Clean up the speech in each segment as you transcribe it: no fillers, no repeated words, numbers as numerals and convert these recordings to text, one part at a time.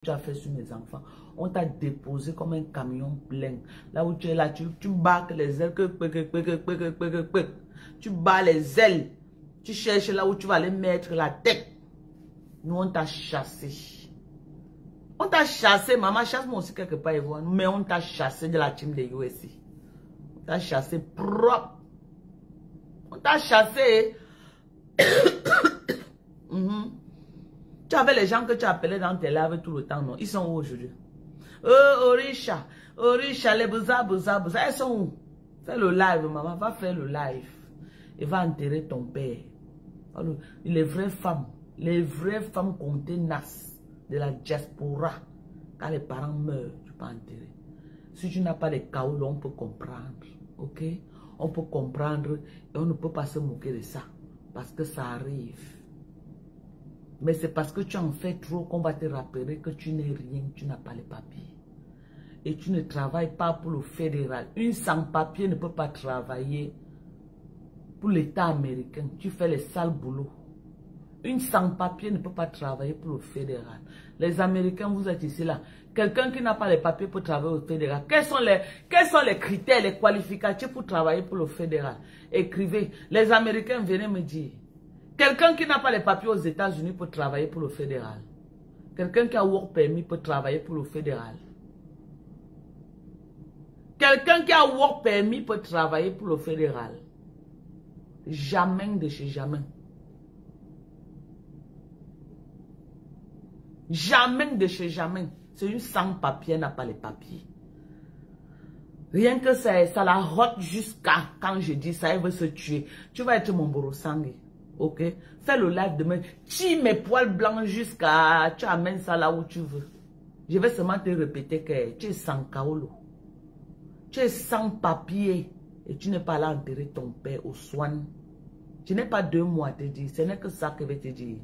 tu as fait sur mes enfants. On t'a déposé comme un camion plein. Là où tu es là, tu barques les ailes. Tu bats les ailes. Tu cherches là où tu vas aller mettre la tête. Nous, on t'a chassé. On t'a chassé. Maman, chasse-moi aussi quelque part, Yvonne. Mais on t'a chassé de la team des USC. On t'a chassé propre. On t'a chassé. Tu avais les gens que tu appelais dans tes lives tout le temps, non? Ils sont où aujourd'hui? Orisha, les bouza, ils sont où? Fais le live, maman, va faire le live. Et va enterrer ton père. Les vraies femmes contenaces de la diaspora, quand les parents meurent, tu peux enterrer. Si tu n'as pas de chaos, on peut comprendre, ok? On peut comprendre et on ne peut pas se moquer de ça, parce que ça arrive. Mais c'est parce que tu en fais trop qu'on va te rappeler que tu n'es rien, tu n'as pas les papiers. Et tu ne travailles pas pour le fédéral. Une sans-papier ne peut pas travailler pour l'État américain. Tu fais les sales boulots. Une sans-papier ne peut pas travailler pour le fédéral. Les Américains, vous êtes ici là. Quelqu'un qui n'a pas les papiers pour travailler au fédéral. Quels sont les critères, les qualificatifs pour travailler pour le fédéral? Écrivez. Les Américains, venez me dire. Quelqu'un qui n'a pas les papiers aux États-Unis peut travailler pour le fédéral. Quelqu'un qui a work permis peut travailler pour le fédéral. Quelqu'un qui a work permis peut travailler pour le fédéral. Jamais de chez jamais. Jamais de chez jamais. C'est une sans-papier, n'a pas les papiers. Rien que ça la rote jusqu'à quand je dis ça, elle veut se tuer. Tu vas être mon borosangue. Ok? Fais le live demain. Tire mes poils blancs jusqu'à... Tu amènes ça là où tu veux. Je vais seulement te répéter que tu es sans kaolo. Tu es sans papier. Et tu n'es pas là à enterrer ton père au soin. Je n'ai pas 2 mois à te dire. Ce n'est que ça que je vais te dire.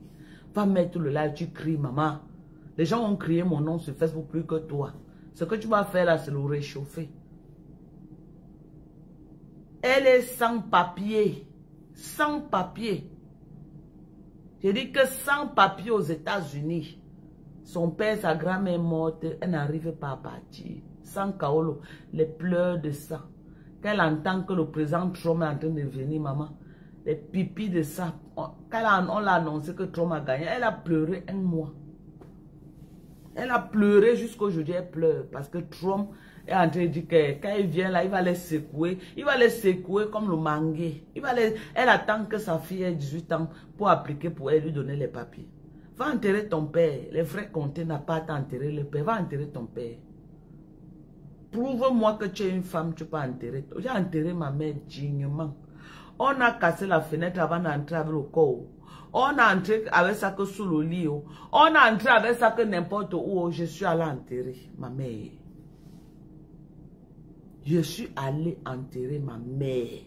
Va mettre le live, tu cries, maman. Les gens ont crié mon nom sur Facebook plus que toi. Ce que tu vas faire là, c'est le réchauffer. Elle est sans papier. Sans papier. Je dis que sans papier aux États-Unis, son père, sa grand-mère est morte, elle n'arrive pas à partir. Sans kaolo, les pleurs de sang. Quand elle entend que le président Trump est en train de venir, maman, les pipis de sang. Quand on l'a annoncé que Trump a gagné, elle a pleuré 1 mois. Elle a pleuré jusqu'aujourd'hui, elle pleure. Parce que Trump est en train de dire que quand il vient là, il va les secouer. Il va les secouer comme le mangué. Elle attend que sa fille ait 18 ans pour appliquer pour elle lui donner les papiers. Va enterrer ton père. Les vrais comptes n'ont pas à t'enterrer le père. Va enterrer ton père. Prouve-moi que tu es une femme, tu peux enterrer. J'ai enterré ma mère dignement. On a cassé la fenêtre avant d'entrer avec le corps. On a entré avec ça que sous le lit. On a entré avec ça que n'importe où. Je suis allé enterrer ma mère. Je suis allé enterrer ma mère.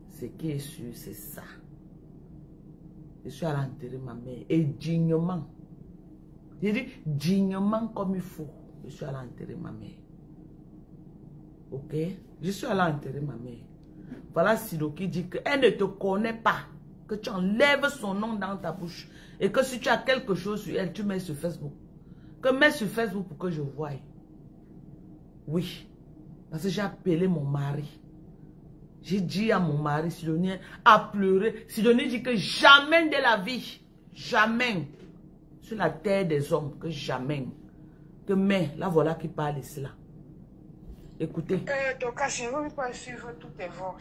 Ce qui est sûr, c'est ça. Je suis allé enterrer ma mère. Et dignement. Je dis dignement comme il faut. Je suis allé enterrer ma mère. Ok? Je suis allé enterrer ma mère. Voilà Sido qui dit qu'elle ne te connaît pas. Que tu enlèves son nom dans ta bouche. Et que si tu as quelque chose sur elle, tu mets sur Facebook. Que mets sur Facebook pour que je voie. Oui. Parce que j'ai appelé mon mari. J'ai dit à mon mari, Sidonien, à pleurer. Sidonien dit que jamais de la vie, jamais, sur la terre des hommes, que jamais. Que mais, là voilà qui parle ici là. Écoutez. Donc, je ne veux pas suivre toutes tes voix.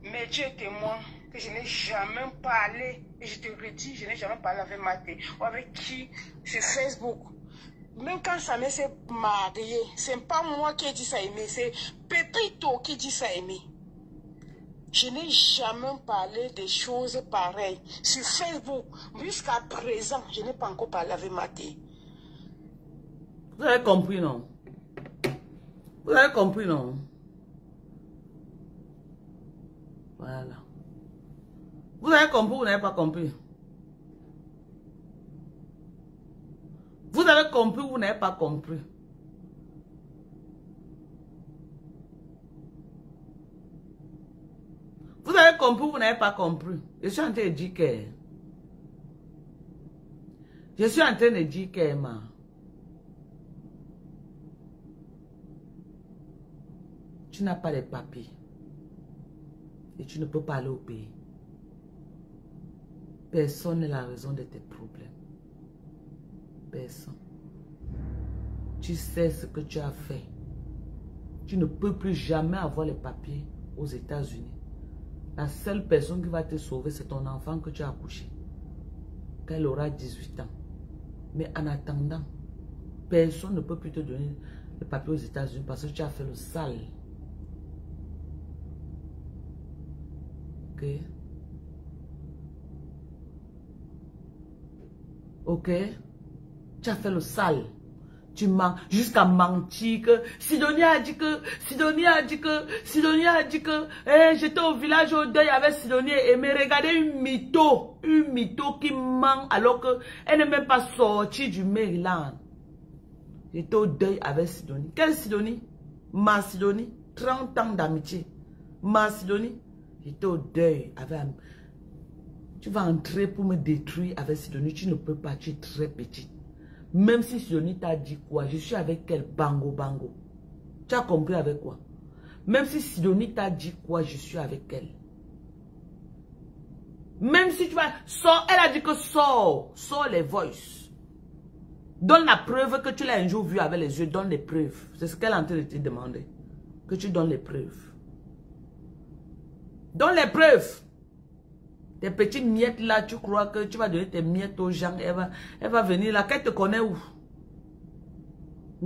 Mais Dieu est témoin que je n'ai jamais parlé, et je te redis, je n'ai jamais parlé avec Maté ou avec qui sur Facebook. Même quand sa mère s'est mariée, ce n'est pas moi qui ai dit ça aimer, c'est Pépito qui dit ça aimer. Je n'ai jamais parlé des choses pareilles sur Facebook. Jusqu'à présent, je n'ai pas encore parlé avec Maté. Vous avez compris, non? Vous avez compris, non? Voilà. Vous avez compris ou vous n'avez pas compris? Vous avez compris ou vous n'avez pas compris? Vous avez compris ou vous n'avez pas compris? Je suis en train de dire que Je suis en train de dire qu'Emma, tu n'as pas les papiers. Et tu ne peux pas aller au pays. Personne n'est la raison de tes problèmes. Personne. Tu sais ce que tu as fait. Tu ne peux plus jamais avoir les papiers aux États-Unis. La seule personne qui va te sauver, c'est ton enfant que tu as accouché. Quand elle aura 18 ans. Mais en attendant, personne ne peut plus te donner les papiers aux États-Unis parce que tu as fait le sale. Ok? Ok? Tu as fait le sale. Tu mens jusqu'à mentir que Sidonie a dit que j'étais au village au deuil avec Sidonie et me regardez une mytho qui ment alors qu'elle n'est même pas sortie du Maryland. J'étais au deuil avec Sidonie. Quelle Sidonie? Ma Sidonie, 30 ans d'amitié. Ma Sidonie, j'étais au deuil avec... Tu vas entrer pour me détruire avec Sidonie, tu ne peux pas, tu es très petite. Même si Sidonie t'a dit quoi, je suis avec elle, bango, bango. Tu as compris avec quoi? Même si Sidonie t'a dit quoi, je suis avec elle. Même si tu vas... Sors, elle a dit que sors les voices. Donne la preuve que tu l'as un jour vu avec les yeux, donne les preuves. C'est ce qu'elle est en train de te demander. Que tu donnes les preuves. Donne les preuves. Tes petites miettes là, tu crois que tu vas donner tes miettes aux gens, elle va venir là, qu'elle te connaît où?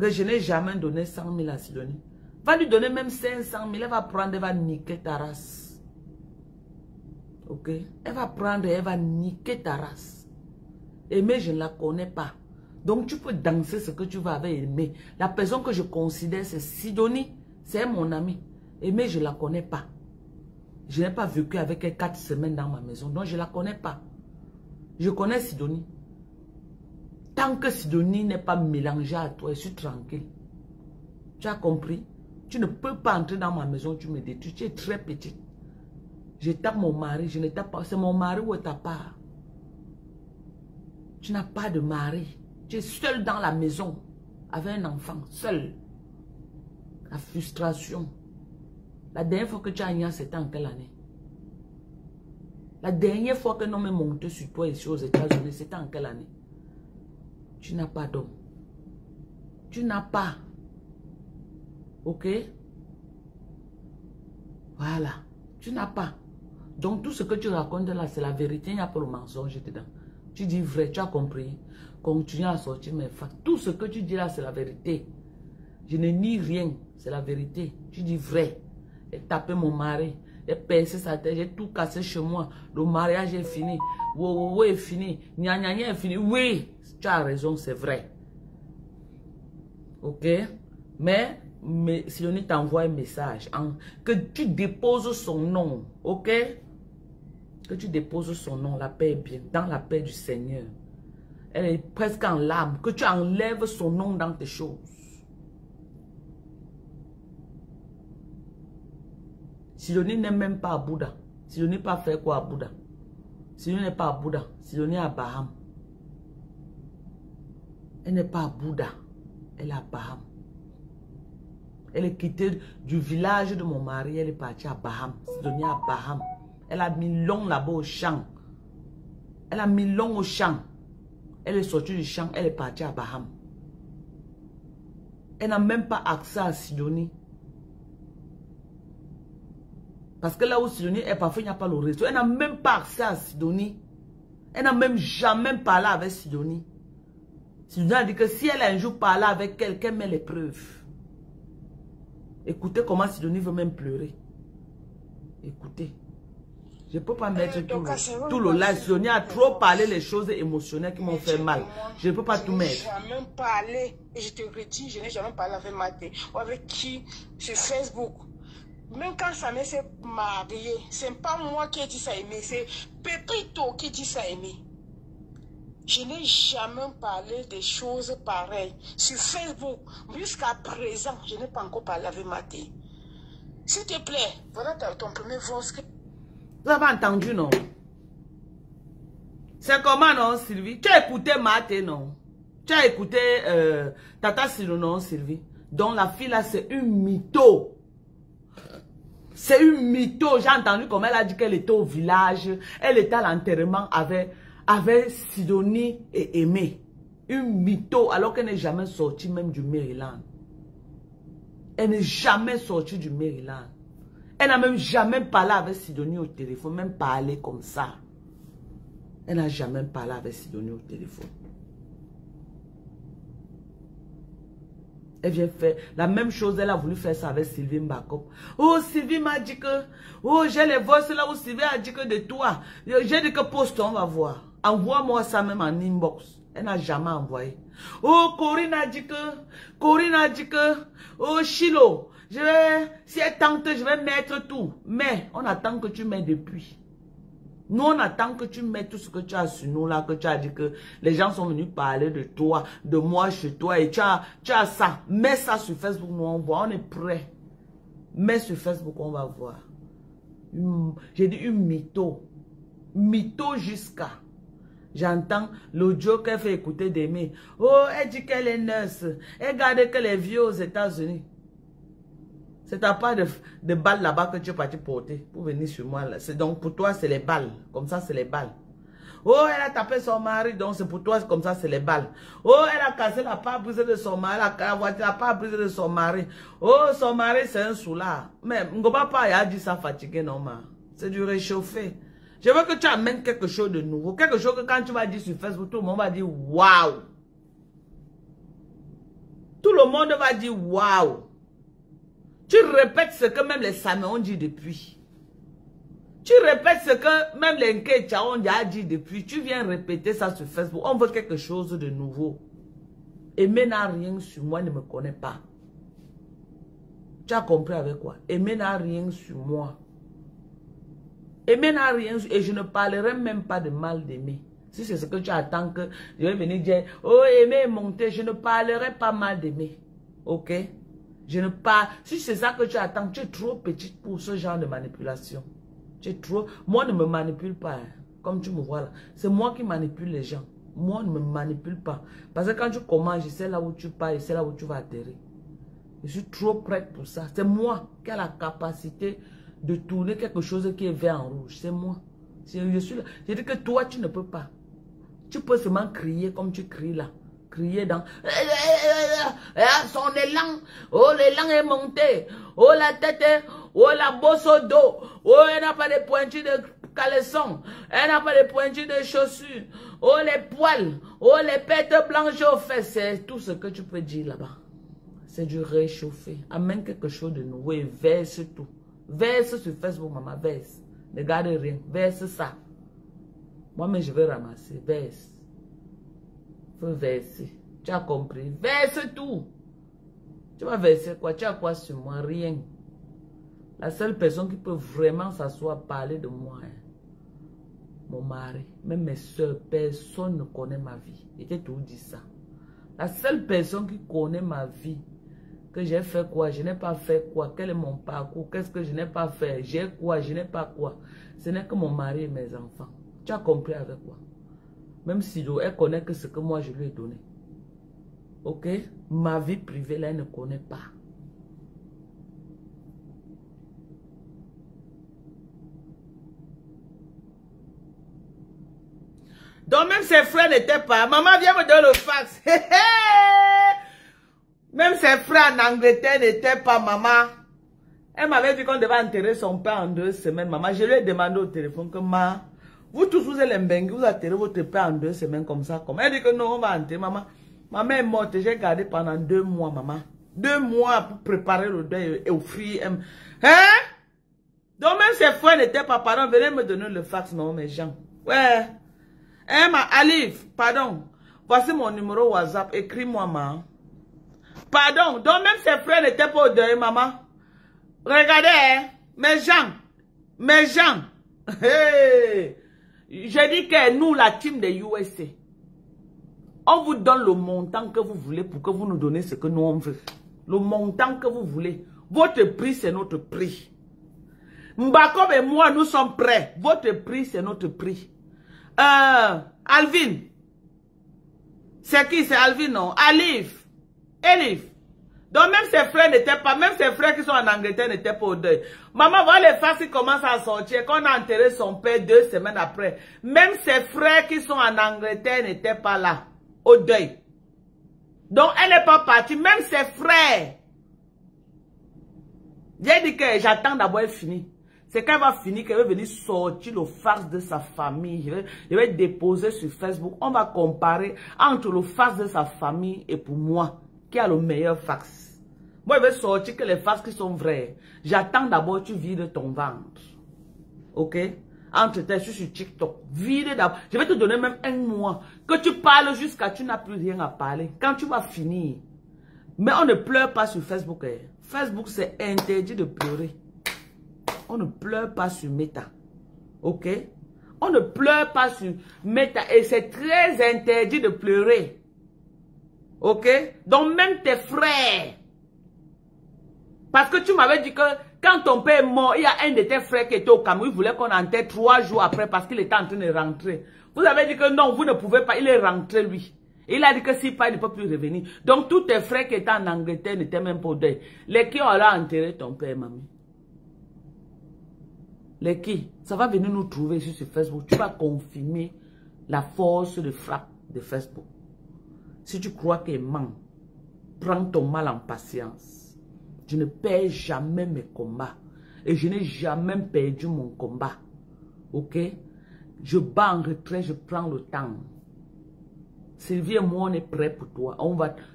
Que je n'ai jamais donné 100 000 à Sidonie. Va lui donner même 500 000, elle va prendre, elle va niquer ta race. Ok? Elle va prendre et elle va niquer ta race. Aimer, je ne la connais pas. Donc tu peux danser ce que tu vas avec Aimer. La personne que je considère, c'est Sidonie, c'est mon amie. Aimer, je ne la connais pas. Je n'ai pas vécu avec elle 4 semaines dans ma maison. Donc, je ne la connais pas. Je connais Sidonie. Tant que Sidonie n'est pas mélangée à toi, je suis tranquille. Tu as compris? Tu ne peux pas entrer dans ma maison, tu me détruis. Tu es très petite. Je tape mon mari, je ne tape pas. C'est mon mari ou ta part. Tu n'as pas de mari. Tu es seule dans la maison. Avec un enfant, seule. La frustration. La dernière fois que tu as gagné, c'était en quelle année? La dernière fois que l'homme est monté sur toi ici aux États-Unis, c'était en quelle année? Tu n'as pas d'homme. Tu n'as pas. Ok? Voilà. Tu n'as pas. Donc tout ce que tu racontes là, c'est la vérité. Il n'y a pas le mensonge dedans. Tu dis vrai, tu as compris. Continue à sortir mes facts. Tout ce que tu dis là, c'est la vérité. Je ne nie rien. C'est la vérité. Tu dis vrai. J'ai tapé mon mari, j'ai percé sa tête, j'ai tout cassé chez moi. Le mariage est fini. Wow est fini. Gna est fini. Oui, tu as raison, c'est vrai. Ok? Mais Sidonie t'envoie un message. Que tu déposes son nom. Ok? Que tu déposes son nom. La paix est bien. Dans la paix du Seigneur. Elle est presque en larmes. Que tu enlèves son nom dans tes choses. Sidonie n'est même pas à Bouddha. Sidonie n'a pas fait quoi à Bouddha? Sidonie n'est pas à Bouddha. Sidonie est à Baham. Elle n'est pas à Bouddha. Elle est à Baham. Elle est quittée du village de mon mari. Elle est partie à Baham. Sidonie est à Baham. Elle a mis long là-bas au champ. Elle a mis long au champ. Elle est sortie du champ. Elle est partie à Baham. Elle n'a même pas accès à Sidonie. Parce que là où Sidonie est, parfois il n'y a pas le réseau. Elle n'a même pas accès à Sidonie. Elle n'a même jamais parlé avec Sidonie. Sidonie a dit que si elle a un jour parlé avec elle, qu'elle met les preuves. Écoutez comment Sidonie veut même pleurer. Écoutez. Je ne peux pas mettre tout le live. Sidonie a trop parlé les choses émotionnelles qui m'ont fait mal. Je ne peux pas tout mettre. Je n'ai jamais parlé, et je te redis, je n'ai jamais parlé avec Maté. Ou avec qui sur Facebook. Même quand sa mère s'est mariée, ce n'est pas moi qui ai dit ça aimer, c'est Pépito qui dit ça aimer. Je n'ai jamais parlé des choses pareilles. Sur Facebook, jusqu'à présent, je n'ai pas encore parlé avec Maté. S'il te plaît, voilà ton premier voice. Vous avez entendu, non? C'est comment, non, Sylvie? Tu as écouté Maté, non? Tu as écouté Tata Silo, non, Sylvie? Donc, la fille, là, c'est une mytho. C'est une mytho. J'ai entendu comme elle a dit qu'elle était au village. Elle était à l'enterrement avec Sidonie et Aimé. Une mytho, alors qu'elle n'est jamais sortie même du Maryland. Elle n'est jamais sortie du Maryland. Elle n'a même jamais parlé avec Sidonie au téléphone, même parlé comme ça. Elle n'a jamais parlé avec Sidonie au téléphone. Elle vient faire la même chose, elle a voulu faire ça avec Sylvie Mbakop. Oh, Sylvie m'a dit que, oh, j'ai les voix là où Sylvie a dit que de toi. J'ai dit que poste, on va voir. Envoie-moi ça même en inbox. Elle n'a jamais envoyé. Oh, Corinne a dit que, oh, Chilo, si elle tente, je vais mettre tout. Mais, on attend que tu mets depuis. Nous, on attend que tu mettes tout ce que tu as sur nous là, que tu as dit que les gens sont venus parler de toi, de moi chez toi, et tu as ça. Mets ça sur Facebook, nous on voit, on est prêt. Mets sur Facebook, on va voir. J'ai dit une mytho. Mytho jusqu'à. J'entends l'audio qu'elle fait écouter d'Aimé. Oh, elle dit qu'elle est nurse. Elle garde qu'elle est vieux aux États-Unis. C'est pas de balles là-bas que tu es parti porter pour venir sur moi. Donc pour toi, c'est les balles. Comme ça, c'est les balles. Oh, elle a tapé son mari, donc c'est pour toi, comme ça, c'est les balles. Oh, elle a cassé la pare-brise de son mari, la voiture, la pare-brise de son mari. Oh, son mari, c'est un soulard. Mais Ngoba pas, il a dit ça fatigué, non, ma. C'est du réchauffé. Je veux que tu amènes quelque chose de nouveau. Quelque chose que quand tu vas dire sur Facebook, tout le monde va dire waouh. Tout le monde va dire waouh. Tu répètes ce que même les Saméons ont dit depuis. Tu répètes ce que même les Nkecha ont dit depuis. Tu viens répéter ça sur Facebook. On veut quelque chose de nouveau. Aimé n'a rien sur moi, ne me connaît pas. Tu as compris avec quoi? Aimé n'a rien sur moi. Aimé n'a rien sur... Et je ne parlerai même pas de mal d'Aimé. Si c'est ce que tu attends que je vais venir dire, oh Aimé est monté, je ne parlerai pas mal d'Aimé. Ok? Je ne parle... Si c'est ça que tu attends, tu es trop petite pour ce genre de manipulation. Tu es trop... Moi, ne me manipule pas. Hein. Comme tu me vois là. C'est moi qui manipule les gens. Moi, ne me manipule pas. Parce que quand tu commences, je sais là où tu pars, je sais là où tu vas atterrir. Je suis trop prête pour ça. C'est moi qui ai la capacité de tourner quelque chose qui est vert en rouge. C'est moi. Je suis là. Je dis que toi, tu ne peux pas. Tu peux seulement crier comme tu cries là. Crier dans son élan, oh l'élan est monté, oh la tête, oh la bosse au dos, oh elle n'a pas de pointures de caleçon, elle n'a pas de pointures de chaussures, oh les poils, oh les pêtes blanches aux fesses, c'est tout ce que tu peux dire là-bas. C'est du réchauffé. Amène quelque chose de nouveau et verse tout. Verse sur Facebook, maman, verse. Ne garde rien, verse ça. Moi-même je vais ramasser, verse. Faut verser. Tu as compris? Verse tout. Tu vas verser quoi? Tu as quoi sur moi? Rien. La seule personne qui peut vraiment s'asseoir parler de moi, hein, mon mari, même mes soeurs, personne ne connaît ma vie. Et j'ai tout dit ça. La seule personne qui connaît ma vie, que j'ai fait quoi, je n'ai pas fait quoi, quel est mon parcours, qu'est-ce que je n'ai pas fait, j'ai quoi, je n'ai pas quoi. Ce n'est que mon mari et mes enfants. Tu as compris avec quoi? Même si elle connaît que ce que moi je lui ai donné. Ok? Ma vie privée, là, elle ne connaît pas. Donc même ses frères n'étaient pas. Maman, viens me donner le fax. Même ses frères en Angleterre n'étaient pas, maman. Elle m'avait dit qu'on devait enterrer son père en 2 semaines, maman. Je lui ai demandé au téléphone que vous tous, vous êtes les mbengues, vous enterrez votre père en 2 semaines comme ça. Elle dit que non, on va enterrer, maman. Ma mère est morte, j'ai gardé pendant 2 mois, maman. 2 mois pour préparer le deuil et offrir. Hein? Donc même ses frères n'étaient pas, pardon, venez me donner le fax, non, mes gens. Ouais. Hein, Alif, pardon. Voici mon numéro WhatsApp, écris-moi, maman. Pardon, donc même ses frères n'étaient pas au deuil, maman. Regardez, hein, mes gens. Hey. Je dis que nous, la team de USA, on vous donne le montant que vous voulez pour que vous nous donnez ce que nous on veut. Le montant que vous voulez. Votre prix, c'est notre prix. Mbakob et moi, nous sommes prêts. Votre prix, c'est notre prix. Alvin. C'est qui? C'est Alvin, non? Alif. Elif. Donc même ses frères n'étaient pas, même ses frères qui sont en Angleterre n'étaient pas au deuil. Maman, voilà les faces qui commencent à sortir, qu'on a enterré son père 2 semaines après. Même ses frères qui sont en Angleterre n'étaient pas là, au deuil. Donc elle n'est pas partie, même ses frères. J'ai dit que j'attends d'abord elle finit. C'est quand elle va finir qu'elle va venir sortir le fax de sa famille. Je vais déposer sur Facebook. On va comparer entre le fax de sa famille et pour moi, qui a le meilleur fax. Moi, je vais sortir que les fax qui sont vrais. J'attends d'abord tu vides ton ventre. Ok? Entre-temps, je suis sur TikTok. Vide d'abord. Je vais te donner même un mois. Que tu parles jusqu'à tu n'as plus rien à parler. Quand tu vas finir. Mais on ne pleure pas sur Facebook. Hein. Facebook, c'est interdit de pleurer. On ne pleure pas sur Meta. Ok? On ne pleure pas sur Meta. Et c'est très interdit de pleurer. Ok? Donc même tes frères. Parce que tu m'avais dit que quand ton père est mort, il y a un de tes frères qui était au Cameroun. Il voulait qu'on enterre 3 jours après parce qu'il était en train de rentrer. Vous avez dit que non, vous ne pouvez pas. Il est rentré lui. Il a dit que s'il part, il ne peut plus revenir. Donc tous tes frères qui étaient en Angleterre n'étaient même pas au deuil. Les qui ont enterré ton père, mamie? Les qui? Ça va venir nous trouver ici sur Facebook. Tu vas confirmer la force de frappe de Facebook. Si tu crois qu'il ment, prends ton mal en patience. Je ne perds jamais mes combats. Et je n'ai jamais perdu mon combat. Ok? Je bats en retrait, je prends le temps. Sylvie et moi, on est prêts pour toi.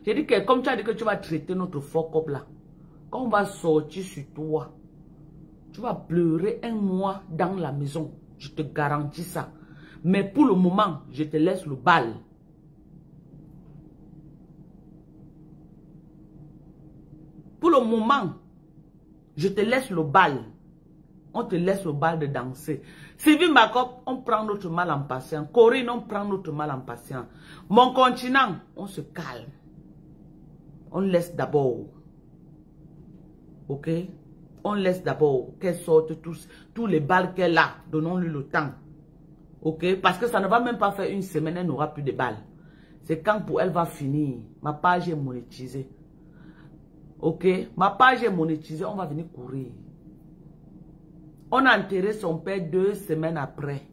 J'ai dit que comme tu as dit que tu vas traiter notre fuck-up là, quand on va sortir sur toi, tu vas pleurer un mois dans la maison. Je te garantis ça. Mais pour le moment, je te laisse le bal. Pour le moment, je te laisse le bal. On te laisse le bal de danser. Sylvie Makop, on prend notre mal en patience. Corinne, on prend notre mal en patience. Mon continent, on se calme. On laisse d'abord. Ok? On laisse d'abord qu'elle sorte tous les balles qu'elle a. Donnons-lui le temps. Ok? Parce que ça ne va même pas faire une semaine, elle n'aura plus de balles. C'est quand pour elle va finir. Ma page est monétisée. Ok? Ma page est monétisée, on va venir courir. On a enterré son père 2 semaines après.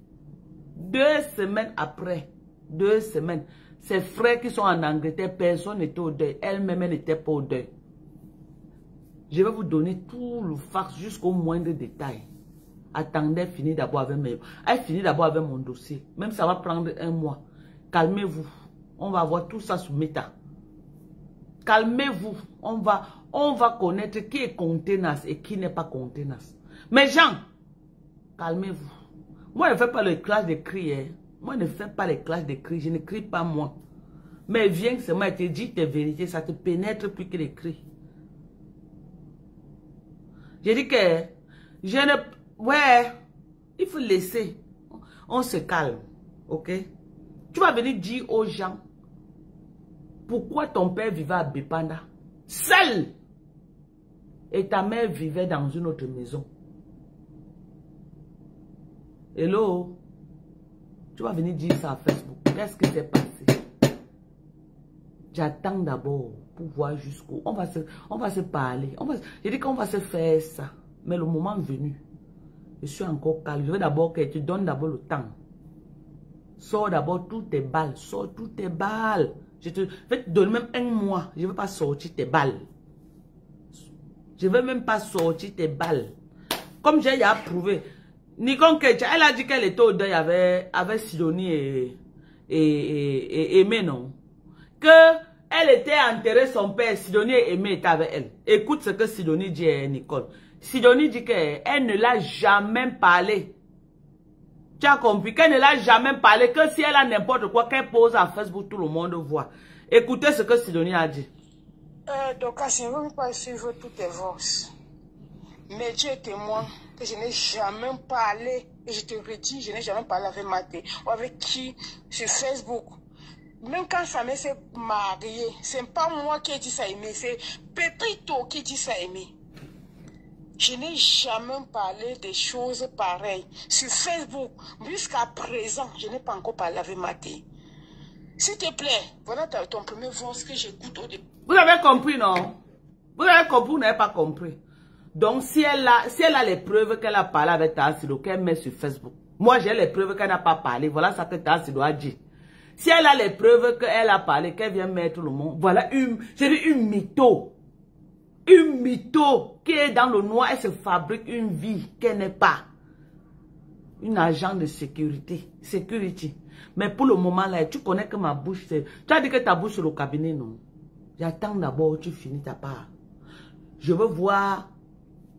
2 semaines après. 2 semaines. Ses frères qui sont en Angleterre, personne n'était au deuil. Elle-même, elle n'était pas au deuil. Je vais vous donner tout le fax jusqu'au moindre détail. Attendez, finir d'abord avec mes... Elle finit d'abord avec mon dossier. Même ça va prendre un mois. Calmez-vous. On va voir tout ça sur Meta. Calmez-vous. On va connaître qui est contenace et qui n'est pas contenace. Mais Jean, calmez-vous. Moi, je ne fais pas les classes de cris. Hein. Moi, je ne fais pas les classes de cris. Je ne crie pas moi. Mais viens seulement et te dis tes vérités. Ça te pénètre plus que les cris. J'ai dit que je ne... Ouais, il faut laisser. On se calme. Ok? Tu vas venir dire aux gens pourquoi ton père vivait à Bépanda. Seul. Et ta mère vivait dans une autre maison. Hello? Tu vas venir dire ça à Facebook. Qu'est-ce qui s'est passé? J'attends d'abord pour voir jusqu'où. On va se parler. J'ai dit qu'on va se faire ça. Mais le moment venu, je suis encore calme. Je veux d'abord que tu donnes d'abord le temps. Sors d'abord toutes tes balles. Sors toutes tes balles. Je vais te donner même un mois. Je ne veux pas sortir tes balles. Je ne veux même pas sortir tes balles. Comme j'ai déjà prouvé. Nikon Kecha, elle a dit qu'elle était au deuil avec Sidonie et Aimé, non? Que elle était enterrée, son père, Sidonie et Aimé étaient avec elle. Écoute ce que Sidonie dit à Nicole. Sidonie dit qu'elle ne l'a jamais parlé. Tu as compris qu'elle ne l'a jamais parlé. Que si elle a n'importe quoi, qu'elle pose à Facebook, tout le monde voit. Écoutez ce que Sidonie a dit. Donc, je ne veux pas suivre toutes tes voix. Mais Dieu est témoin que je n'ai jamais parlé, et je te redis, je n'ai jamais parlé avec Maté, ou avec qui sur Facebook. Même quand sa mère s'est mariée, ce n'est pas moi qui ai dit ça aimer, c'est Pépito qui dit ça aimer. Je n'ai jamais parlé des choses pareilles. Sur Facebook, jusqu'à présent, je n'ai pas encore parlé avec Maté. S'il te plaît, voilà ton premier voice que j'écoute au début. Vous avez compris, non? Vous avez compris, vous n'avez pas compris. Donc, si elle a les preuves qu'elle a parlé avec Tassido, qu'elle met sur Facebook. Moi, j'ai les preuves qu'elle n'a pas parlé. Voilà ce que Tassido a dit. Si elle a les preuves qu'elle a parlé, qu'elle vient mettre le monde, voilà une mytho. Une mytho qui est dans le noir, elle se fabrique une vie qu'elle n'est pas. Une agent de sécurité. Security. Mais pour le moment là, tu connais que ma bouche, tu as dit que ta bouche est au cabinet, non? J'attends d'abord, tu finis ta part. Je veux voir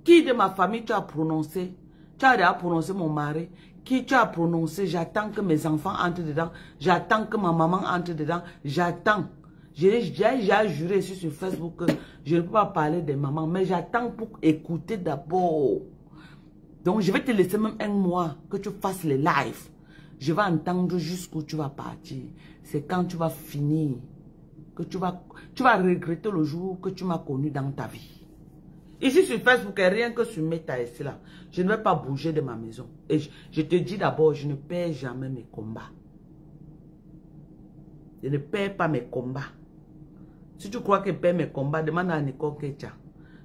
qui de ma famille tu as prononcé. Tu as déjà prononcé mon mari. Qui tu as prononcé. J'attends que mes enfants entrent dedans. J'attends que ma maman entre dedans. J'attends. J'ai déjà juré sur Facebook que je ne peux pas parler des mamans. Mais j'attends pour écouter d'abord. Donc je vais te laisser même un mois que tu fasses les lives. Je vais entendre jusqu'où tu vas partir. C'est quand tu vas finir que tu vas regretter le jour que tu m'as connu dans ta vie. Ici sur Facebook, rien que sur Meta ici là, je ne vais pas bouger de ma maison. Et je te dis d'abord, je ne perds jamais mes combats. Je ne perds pas mes combats. Si tu crois que je perds mes combats, demande à Nicole Ketia.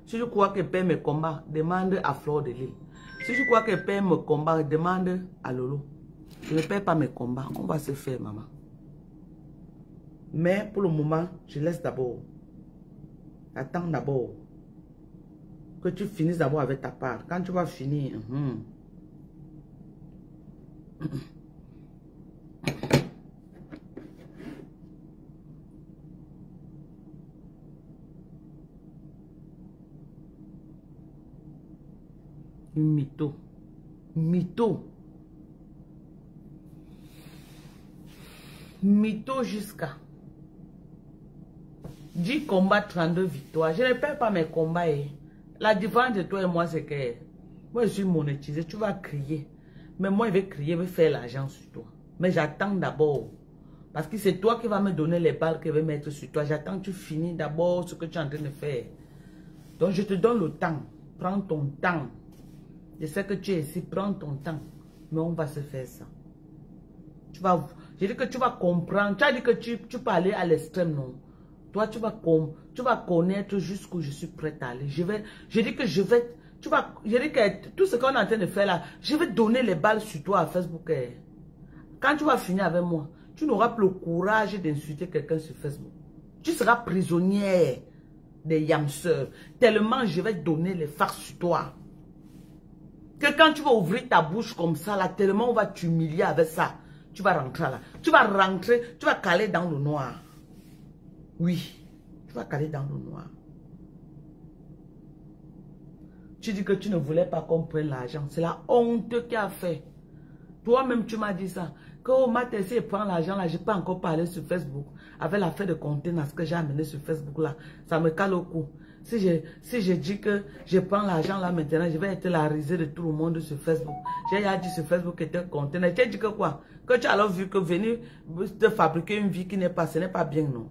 Si tu crois que je perds mes combats, demande à Fleur de Lille. Si tu crois que je perds mes combats, demande à Lolo. Je ne perds pas mes combats. On va se faire, maman. Mais pour le moment, je laisse d'abord. Attends d'abord. Que tu finisses d'abord avec ta part. Quand tu vas finir, une mytho. Mytho. Mytho jusqu'à 10 combats, 32 victoires. Je ne perds pas mes combats. La différence de toi et moi, c'est que moi, je suis monétisé. Tu vas crier. Mais moi, je vais crier, je vais faire l'argent sur toi. Mais j'attends d'abord. Parce que c'est toi qui vas me donner les balles que je vais mettre sur toi. J'attends que tu finis d'abord ce que tu es en train de faire. Donc, je te donne le temps. Prends ton temps. Je sais que tu es ici. Prends ton temps. Mais on va se faire ça. Je dis que tu vas comprendre. Tu as dit que tu peux aller à l'extrême, non? Toi, tu vas connaître jusqu'où je suis prête à aller. Je dis que je dis que tout ce qu'on est en train de faire là, je vais donner les balles sur toi à Facebook. Quand tu vas finir avec moi, tu n'auras plus le courage d'insulter quelqu'un sur Facebook. Tu seras prisonnière des yamseurs. Tellement je vais donner les farces sur toi. Que quand tu vas ouvrir ta bouche comme ça, là, tellement on va t'humilier avec ça. Tu vas rentrer là. Tu vas rentrer, tu vas caler dans le noir. Oui, tu vas caler dans le noir. Tu dis que tu ne voulais pas qu'on prenne l'argent. C'est la honte qui a fait. Toi-même, tu m'as dit ça. Que au matin, si je prends l'argent là, je n'ai pas encore parlé sur Facebook. Avec l'affaire de contenance que j'ai amené sur Facebook là, ça me cale au cou. Si je dis que je prends l'argent là maintenant, je vais être la risée de tout le monde sur Facebook. J'ai déjà dit sur Facebook que tu es contenant. Tu as dit que quoi? Que tu as alors vu que venir te fabriquer une vie qui n'est pas, ce n'est pas bien, non?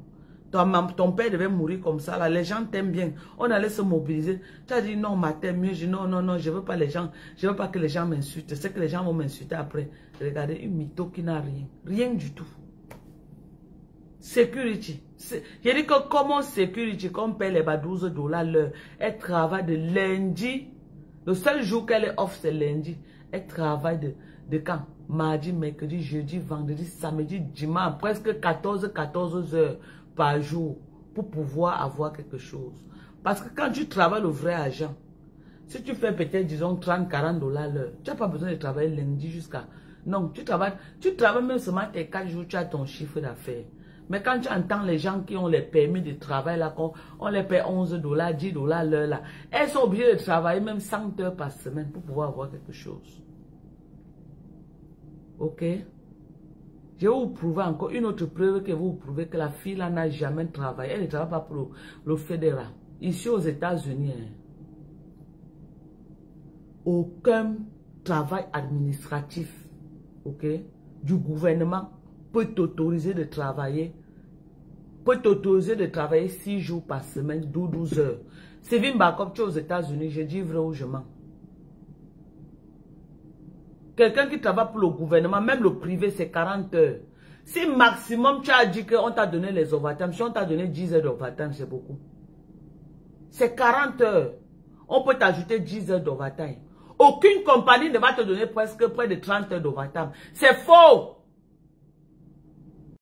Ton père devait mourir comme ça, là. Les gens t'aiment bien. On allait se mobiliser. Tu as dit non, ma t'aime mieux. Je dis non, non, non, je veux pas les gens. Je veux pas que les gens m'insultent. C'est que les gens vont m'insulter après. Regardez, une mytho qui n'a rien. Rien du tout. Security. J'ai dit que comment Security, qu'on paye les 12 $ l'heure, elle travaille de lundi. Le seul jour qu'elle est off, c'est lundi. Elle travaille de quand? Mardi, mercredi, jeudi, vendredi, samedi, dimanche. Presque 14 heures par jour pour pouvoir avoir quelque chose. Parce que quand tu travailles le vrai argent, si tu fais peut-être, disons, 30-40 $ l'heure, tu n'as pas besoin de travailler lundi jusqu'à... Non, tu travailles même seulement tes 4 jours, tu as ton chiffre d'affaires. Mais quand tu entends les gens qui ont les permis de travail, là, on les paie 11 $, 10 $ l'heure, là, elles sont obligées de travailler même 100 heures par semaine pour pouvoir avoir quelque chose. Ok? Je vais vous prouver encore une autre preuve que vous prouvez que la fille là n'a jamais travaillé. Elle ne travaille pas pour le fédéral. Ici aux États-Unis, aucun travail administratif, ok, du gouvernement peut t'autoriser de travailler, peut t'autoriser de travailler 6 jours par semaine, 12 heures. Sévimba, comme tu es aux États-Unis, je dis vrai ou je mens. Quelqu'un qui travaille pour le gouvernement, même le privé, c'est 40 heures. Si maximum tu as dit qu'on t'a donné les overtime, si on t'a donné 10 heures d'overtime, c'est beaucoup. C'est 40 heures. On peut t'ajouter 10 heures d'overtime. Aucune compagnie ne va te donner presque près de 30 heures d'overtime. C'est faux.